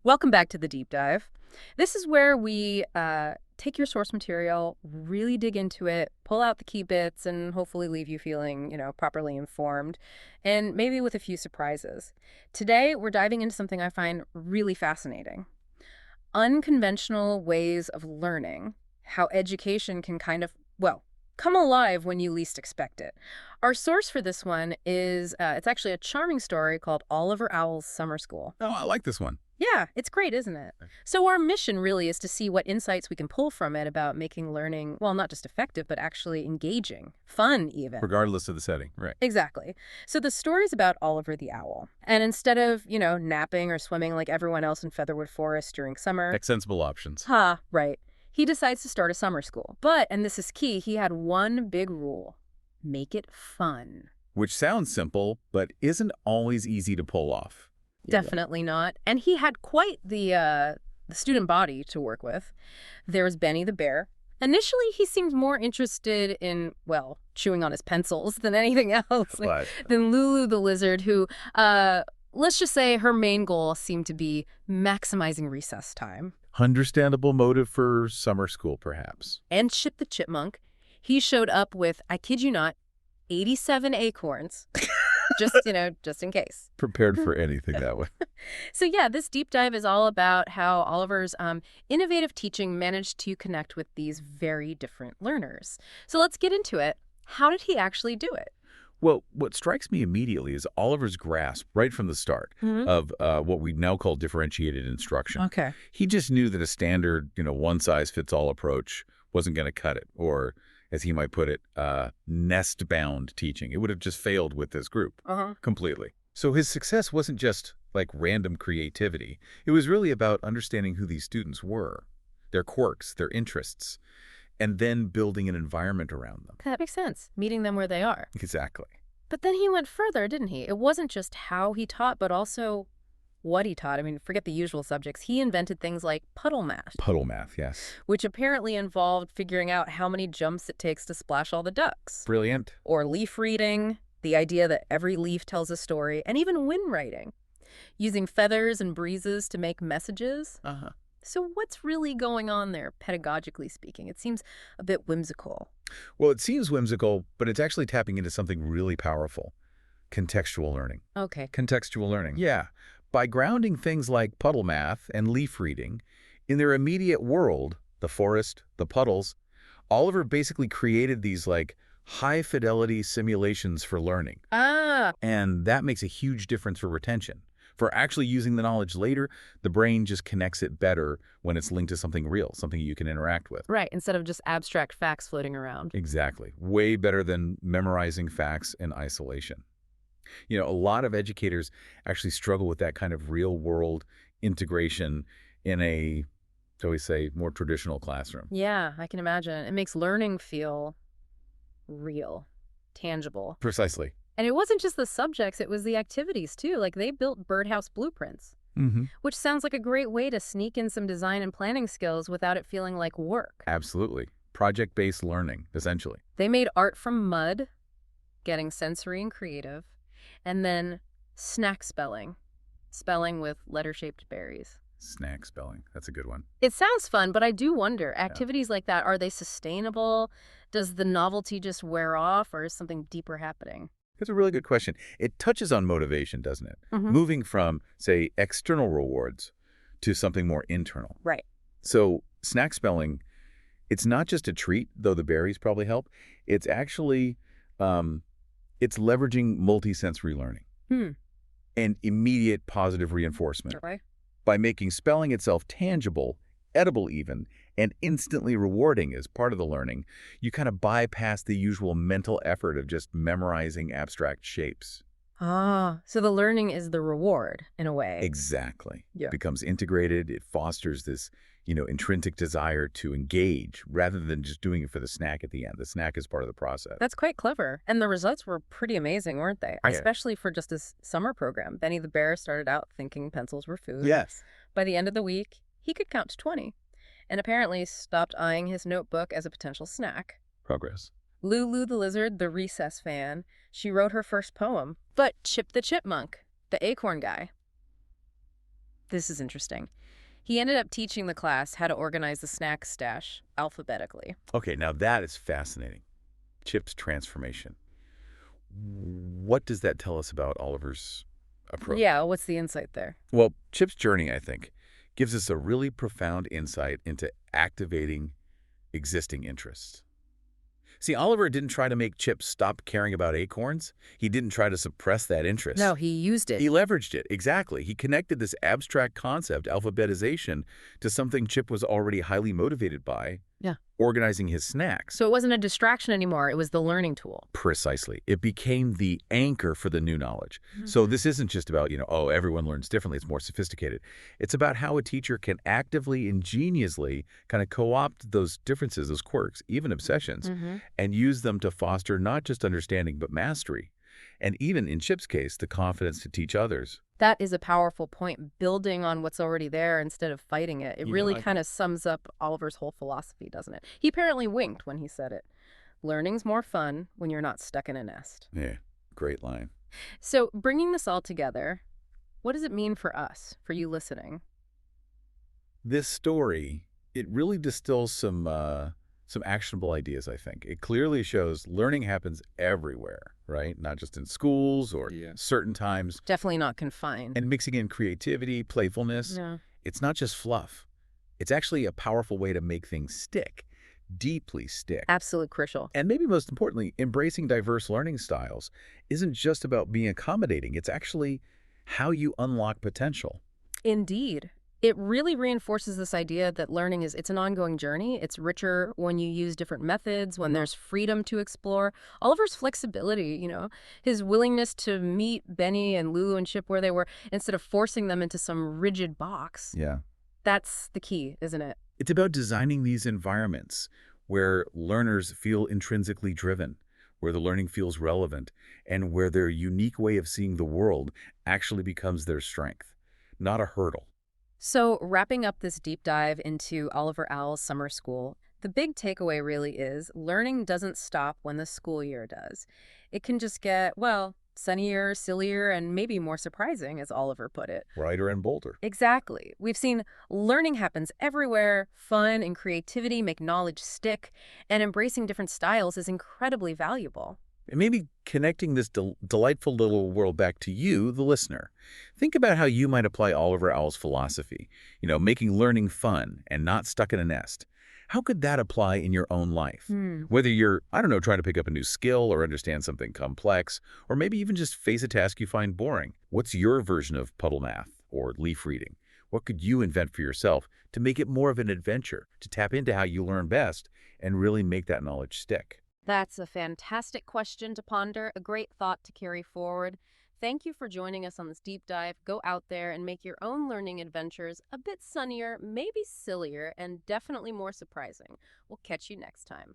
Welcome back to the deep dive. This is where we take your source material, really dig into it, pull out the key bits, and hopefully leave you feeling, properly informed, and maybe with a few surprises. Today, we're diving into something I find really fascinating. Unconventional ways of learning, how education can kind of, well, come alive when you least expect it. Our source for this one is, it's actually a charming story called Oliver Owl's Summer School. Oh, I like this one. Yeah, it's great, isn't it? So our mission really is to see what insights we can pull from it about making learning, well, not just effective, but actually engaging, fun even. Regardless of the setting, right. Exactly. So the story's about Oliver the Owl. And instead of, napping or swimming like everyone else in Featherwood Forest during summer, Sensible options. right, he decides to start a summer school. But, and this is key, he had one big rule: make it fun. Which sounds simple, but isn't always easy to pull off. Definitely not. And he had quite the student body to work with. There was Benny the bear. Initially, he seemed more interested in, well, chewing on his pencils than anything else. Than Lulu the lizard, who, let's just say her main goal seemed to be maximizing recess time. Understandable motive for summer school, perhaps. And Chip the Chipmunk, he showed up with, I kid you not, 87 acorns. just in case. Prepared for anything that way. So yeah, this deep dive is all about how Oliver's innovative teaching managed to connect with these very different learners. So let's get into it. How did he actually do it? Well, what strikes me immediately is Oliver's grasp right from the start of what we now call differentiated instruction. Okay. He just knew that a standard, one-size-fits-all approach wasn't going to cut it, or, as he might put it, nest-bound teaching. It would have just failed with this group completely. So his success wasn't just like random creativity. It was really about understanding who these students were, their quirks, their interests, and then building an environment around them. That makes sense. Meeting them where they are. Exactly. But then he went further, didn't he? It wasn't just how he taught, but also what he taught. I mean, forget the usual subjects. He invented things like Puddle Math. Puddle Math, yes. Which apparently involved figuring out how many jumps it takes to splash all the ducks. Brilliant. Or leaf reading, the idea that every leaf tells a story, and even wind writing, using feathers and breezes to make messages. So what's really going on there, pedagogically speaking? It seems a bit whimsical. Well, it seems whimsical, but it's actually tapping into something really powerful. Contextual learning. Okay. Contextual learning. Yeah. By grounding things like puddle math and leaf reading in their immediate world, the forest, the puddles, Oliver basically created these high-fidelity simulations for learning. And that makes a huge difference for retention. For actually using the knowledge later, the brain just connects it better when it's linked to something real, something you can interact with. Right, instead of just abstract facts floating around. Exactly. Way better than memorizing facts in isolation. A lot of educators actually struggle with that kind of real-world integration in a, shall we say, more traditional classroom. Yeah, I can imagine. It makes learning feel real, tangible. Precisely. And it wasn't just the subjects, it was the activities, too. Like, they built birdhouse blueprints, which sounds like a great way to sneak in some design and planning skills without it feeling like work. Absolutely. Project-based learning, essentially. They made art from mud, getting sensory and creative, and then snack spelling, spelling with letter-shaped berries. Snack spelling. That's a good one. It sounds fun, but I do wonder, activities like that, are they sustainable? Does the novelty just wear off, or is something deeper happening? That's a really good question. It touches on motivation, doesn't it? Moving from, say, external rewards to something more internal. Right. So snack spelling, it's not just a treat, though the berries probably help. It's actually, it's leveraging multisensory learning and immediate positive reinforcement. Right. By making spelling itself tangible, edible even, and instantly rewarding as part of the learning, you kind of bypass the usual mental effort of just memorizing abstract shapes. So the learning is the reward, in a way. Exactly. Yeah. It becomes integrated. It fosters this, intrinsic desire to engage rather than just doing it for the snack at the end. The snack is part of the process. That's quite clever. And the results were pretty amazing, weren't they? Yeah. Especially for just this summer program. Benny the bear started out thinking pencils were food. Yes. By the end of the week, he could count to 20. And apparently stopped eyeing his notebook as a potential snack. Progress. Lulu the Lizard, the recess fan, she wrote her first poem. But Chip the Chipmunk, the acorn guy, This is interesting. He ended up teaching the class how to organize the snack stash alphabetically. Okay, now that is fascinating. Chip's transformation. What does that tell us about Oliver's approach? Yeah, what's the insight there? Well, Chip's journey, I think, gives us a really profound insight into activating existing interests. See, Oliver didn't try to make Chip stop caring about acorns. He didn't try to suppress that No, interest. he used it. He leveraged it, exactly. He connected this abstract concept, alphabetization, to something Chip was already highly motivated by, Yeah. organizing his snacks. So it wasn't a distraction anymore. It was the learning tool. Precisely. It became the anchor for the new knowledge. So this isn't just about, oh, everyone learns differently. It's more sophisticated. It's about how a teacher can actively, ingeniously kind of co-opt those differences, those quirks, even obsessions, and use them to foster not just understanding, but mastery. And even in Chip's case, the confidence to teach others. That is a powerful point, building on what's already there instead of fighting it. It You know, really I- kind of sums up Oliver's whole philosophy, doesn't it? He apparently winked when he said it. Learning's more fun when you're not stuck in a nest. Yeah, great line. So bringing this all together, what does it mean for us, for you listening? This story, it really distills some actionable ideas, I think. It clearly shows learning happens everywhere, right? Not just in schools or certain times. Definitely not confined. And mixing in creativity, playfulness, No. it's not just fluff. It's actually a powerful way to make things stick, deeply stick. Absolutely crucial. And maybe most importantly, embracing diverse learning styles isn't just about being accommodating. It's actually how you unlock potential. Indeed. It really reinforces this idea that learning it's an ongoing journey. It's richer when you use different methods, when there's freedom to explore. Oliver's flexibility, his willingness to meet Benny and Lulu and Chip where they were instead of forcing them into some rigid box. Yeah. That's the key, isn't it? It's about designing these environments where learners feel intrinsically driven, where the learning feels relevant, and where their unique way of seeing the world actually becomes their strength, not a hurdle. So, wrapping up this deep dive into Oliver Owl's summer school, the big takeaway really is learning doesn't stop when the school year does. It can just get, well, sunnier, sillier, and maybe more surprising, as Oliver put it. Brighter and bolder. Exactly. We've seen learning happens everywhere. Fun and creativity make knowledge stick, and embracing different styles is incredibly valuable. And maybe connecting this delightful little world back to you, the listener. Think about how you might apply Oliver Owl's philosophy, making learning fun and not stuck in a nest. How could that apply in your own life? Whether you're, trying to pick up a new skill or understand something complex, or maybe even just face a task you find boring. What's your version of puddle math or leaf reading? What could you invent for yourself to make it more of an adventure, to tap into how you learn best and really make that knowledge stick? That's a fantastic question to ponder, a great thought to carry forward. Thank you for joining us on this deep dive. Go out there and make your own learning adventures a bit sunnier, maybe sillier, and definitely more surprising. We'll catch you next time.